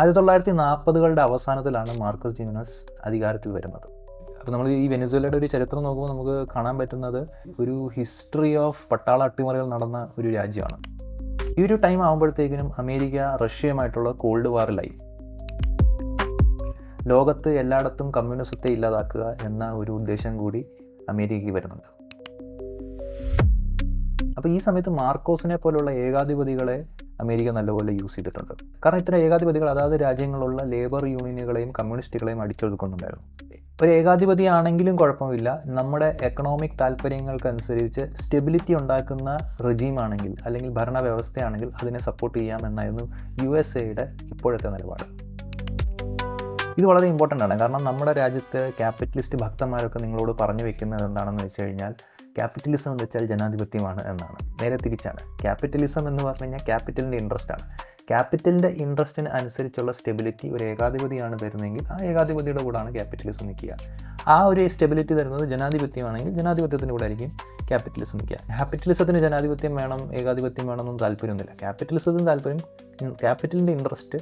1940കളുടെ അവസാനത്തിലാണ് Marcus Jiménez അധികാരത്തിൽ വരുന്നത്. അപ്പോൾ നമ്മൾ ഈ വെനസ്വേലയുടെ ഒരു ചരിത്രം നോക്കുമ്പോൾ നമുക്ക് കാണാൻ പറ്റുന്നത് ഒരു ഹിസ്റ്ററി ഓഫ് പട്ടാള അട്ടിമറികൾ നടന്ന ഒരു രാജ്യമാണ്. ഈ ഒരു ടൈം ആകുമ്പോഴത്തേക്കിനും അമേരിക്ക റഷ്യയുമായിട്ടുള്ള കോൾഡ് വാറിലായി. ലോകത്ത് എല്ലായിടത്തും കമ്മ്യൂണിസത്തെ ഇല്ലാതാക്കുക എന്ന ഒരു ഉദ്ദേശം കൂടി അമേരിക്കയ്ക്ക് വരുന്നുണ്ട്. അപ്പോൾ ഈ സമയത്ത് മാർക്കോസിനെ പോലുള്ള ഏകാധിപതികളെ അമേരിക്ക നല്ലപോലെ യൂസ് ചെയ്തിട്ടുണ്ട്. കാരണം ഇത്തരം ഏകാധിപതികൾ അതാത് രാജ്യങ്ങളുള്ള ലേബർ യൂണിയനുകളെയും കമ്മ്യൂണിസ്റ്റുകളെയും അടിച്ചൊതുക്കുന്നുണ്ടായിരുന്നു. ഒരു ഏകാധിപതിയാണെങ്കിലും കുഴപ്പമില്ല, നമ്മുടെ എക്കണോമിക് താല്പര്യങ്ങൾക്കനുസരിച്ച് സ്റ്റെബിലിറ്റി ഉണ്ടാക്കുന്ന റെജീമാണെങ്കിൽ അല്ലെങ്കിൽ ഭരണവ്യവസ്ഥയാണെങ്കിൽ അതിനെ സപ്പോർട്ട് ചെയ്യാമെന്നായിരുന്നു USA ഇപ്പോഴത്തെ നിലപാട്. ഇത് വളരെ ഇമ്പോർട്ടൻ്റ് ആണ്. കാരണം നമ്മുടെ രാജ്യത്ത് ക്യാപിറ്റലിസ്റ്റ് ഭക്തന്മാരൊക്കെ നിങ്ങളോട് പറഞ്ഞു വെക്കുന്നത് എന്താണെന്ന് വെച്ച് കഴിഞ്ഞാൽ ക്യാപിറ്റലിസം എന്ന് വെച്ചാൽ ജനാധിപത്യമാണ് എന്നാണ്. നേരെ തിരിച്ചാണ്. ക്യാപിറ്റലിസം എന്ന് പറഞ്ഞു കഴിഞ്ഞാൽ ക്യാപിറ്റലിൻ്റെ ഇൻട്രസ്റ്റാണ്. ക്യാപിറ്റലിൻ്റെ ഇൻട്രസ്റ്റിന് അനുസരിച്ചുള്ള സ്റ്റെബിലിറ്റി ഒരു ഏകാധിപതിയാണ് തരുന്നതെങ്കിൽ ആ ഏകാധിപതിയുടെ കൂടാണ് ക്യാപിറ്റലിസം നിൽക്കുക. ആ ഒരു സ്റ്റെബിലിറ്റി തരുന്നത് ജനാധിപത്യമാണെങ്കിൽ ജനാധിപത്യത്തിൻ്റെ കൂടെ ആയിരിക്കും ക്യാപിറ്റലിസം നിൽക്കുക. ക്യാപിറ്റലിസത്തിന് ജനാധിപത്യം വേണം, ഏകാധിപത്യം വേണമെന്നും താല്പര്യമൊന്നുമില്ല. ക്യാപിറ്റലിസത്തിന് താല്പര്യം ക്യാപിറ്റലിൻ്റെ ഇൻട്രസ്റ്റ്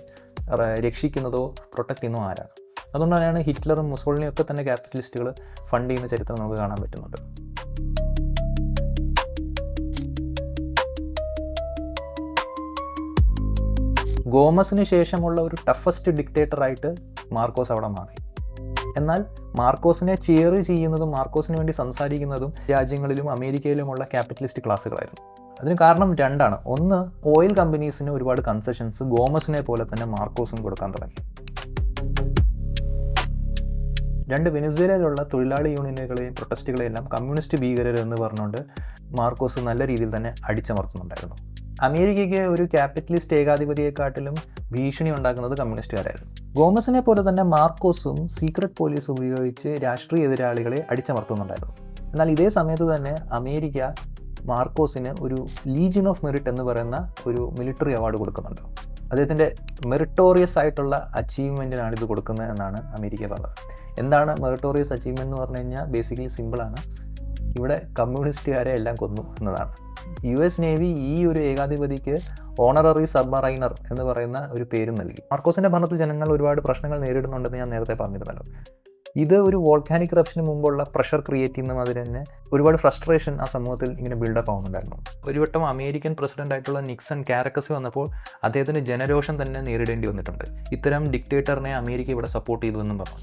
രക്ഷിക്കുന്നതോ പ്രൊട്ടക്റ്റ് ചെയ്യുന്നതോ ആരാണ്. അതുകൊണ്ട് തന്നെയാണ് ഹിറ്റ്ലറും മുസോളിനിയും ഒക്കെ തന്നെ ക്യാപിറ്റലിസ്റ്റുകൾ ഫണ്ട് ചെയ്യുന്ന ചരിത്രം നമുക്ക് കാണാൻ പറ്റുന്നുണ്ട്. ഗോമസിന് ശേഷമുള്ള ഒരു ടഫസ്റ്റ് ഡിക്റ്റേറ്ററായിട്ട് മാർക്കോസ് അവിടെ മാറി. എന്നാൽ മാർക്കോസിനെ ചെയർ ചെയ്യുന്നതും മാർക്കോസിന് വേണ്ടി സംസാരിക്കുന്നതും രാജ്യങ്ങളിലും അമേരിക്കയിലുമുള്ള ക്യാപിറ്റലിസ്റ്റ് ക്ലാസ്സുകളായിരുന്നു. അതിന് കാരണം രണ്ടാണ്. ഒന്ന്, ഓയിൽ കമ്പനീസിന് ഒരുപാട് കൺസെഷൻസ് ഗോമസിനെ പോലെ തന്നെ മാർക്കോസും കൊടുക്കാൻ തുടങ്ങി. രണ്ട്, വെനസ്വേലയിലുള്ള തൊഴിലാളി യൂണിയനുകളെയും പ്രൊട്ടസ്റ്റുകളെയും എല്ലാം കമ്മ്യൂണിസ്റ്റ് ഭീകരരെന്ന് പറഞ്ഞുകൊണ്ട് മാർക്കോസ് നല്ല രീതിയിൽ തന്നെ അടിച്ചമർത്തുന്നുണ്ടായിരുന്നു. അമേരിക്കയ്ക്ക് ഒരു ക്യാപിറ്റലിസ്റ്റ് ഏകാധിപതിയെക്കാട്ടിലും ഭീഷണി ഉണ്ടാക്കുന്നത് കമ്മ്യൂണിസ്റ്റുകാരായിരുന്നു. ഗോമസിനെ പോലെ തന്നെ മാർക്കോസും സീക്രട്ട് പോലീസ് ഉപയോഗിച്ച് രാഷ്ട്രീയ എതിരാളികളെ അടിച്ചമർത്തുന്നുണ്ടായിരുന്നു. എന്നാൽ ഇതേ സമയത്ത് തന്നെ അമേരിക്ക മാർക്കോസിന് ഒരു ലീജിയൻ ഓഫ് മെറിറ്റ് എന്ന് പറയുന്ന ഒരു മിലിറ്ററി അവാർഡ് കൊടുക്കുന്നുണ്ട്. അദ്ദേഹത്തിൻ്റെ മെറിറ്റോറിയസ് ആയിട്ടുള്ള അച്ചീവ്മെൻറ്റിനാണ് ഇത് കൊടുക്കുന്നത് എന്നാണ് അമേരിക്ക പറഞ്ഞത്. എന്താണ് മെറിറ്റോറിയസ് അച്ചീവ്മെൻറ്റ് എന്ന് പറഞ്ഞു കഴിഞ്ഞാൽ ബേസിക്കലി സിമ്പിളാണ്. ഇവിടെ കമ്മ്യൂണിസ്റ്റുകാരെ എല്ലാം കൊന്നു എന്നതാണ്. US നേവി ഈ ഒരു ഏകാധിപതിക്ക് ഓണററി സബ്മറൈനർ എന്ന് പറയുന്ന ഒരു പേരും നൽകി. മാർക്കോസിൻ്റെ ഭരണത്തിൽ ജനങ്ങൾ ഒരുപാട് പ്രശ്നങ്ങൾ നേരിടുന്നുണ്ടെന്ന് ഞാൻ നേരത്തെ പറഞ്ഞിരുന്നല്ലോ. ഇത് ഒരു വോൾക്കാനിക് ഇറപ്ഷന് മുമ്പുള്ള പ്രഷർ ക്രിയേറ്റ് ചെയ്യുന്ന മാതിരി തന്നെ ഒരുപാട് ഫ്രസ്ട്രേഷൻ ആ സമൂഹത്തിൽ ഇങ്ങനെ ബിൽഡപ്പ് ആവുന്നുണ്ടായിരുന്നു. ഒരു വട്ടം അമേരിക്കൻ പ്രസിഡന്റ് ആയിട്ടുള്ള നിക്സൺ കാരക്കസ് വന്നപ്പോൾ അദ്ദേഹത്തിന് ജനരോഷം തന്നെ നേരിടേണ്ടി വന്നിട്ടുണ്ട്. ഇത്തരം ഡിക്റ്റേറ്ററിനെ അമേരിക്ക ഇവിടെ സപ്പോർട്ട് ചെയ്തു എന്നും പറഞ്ഞു.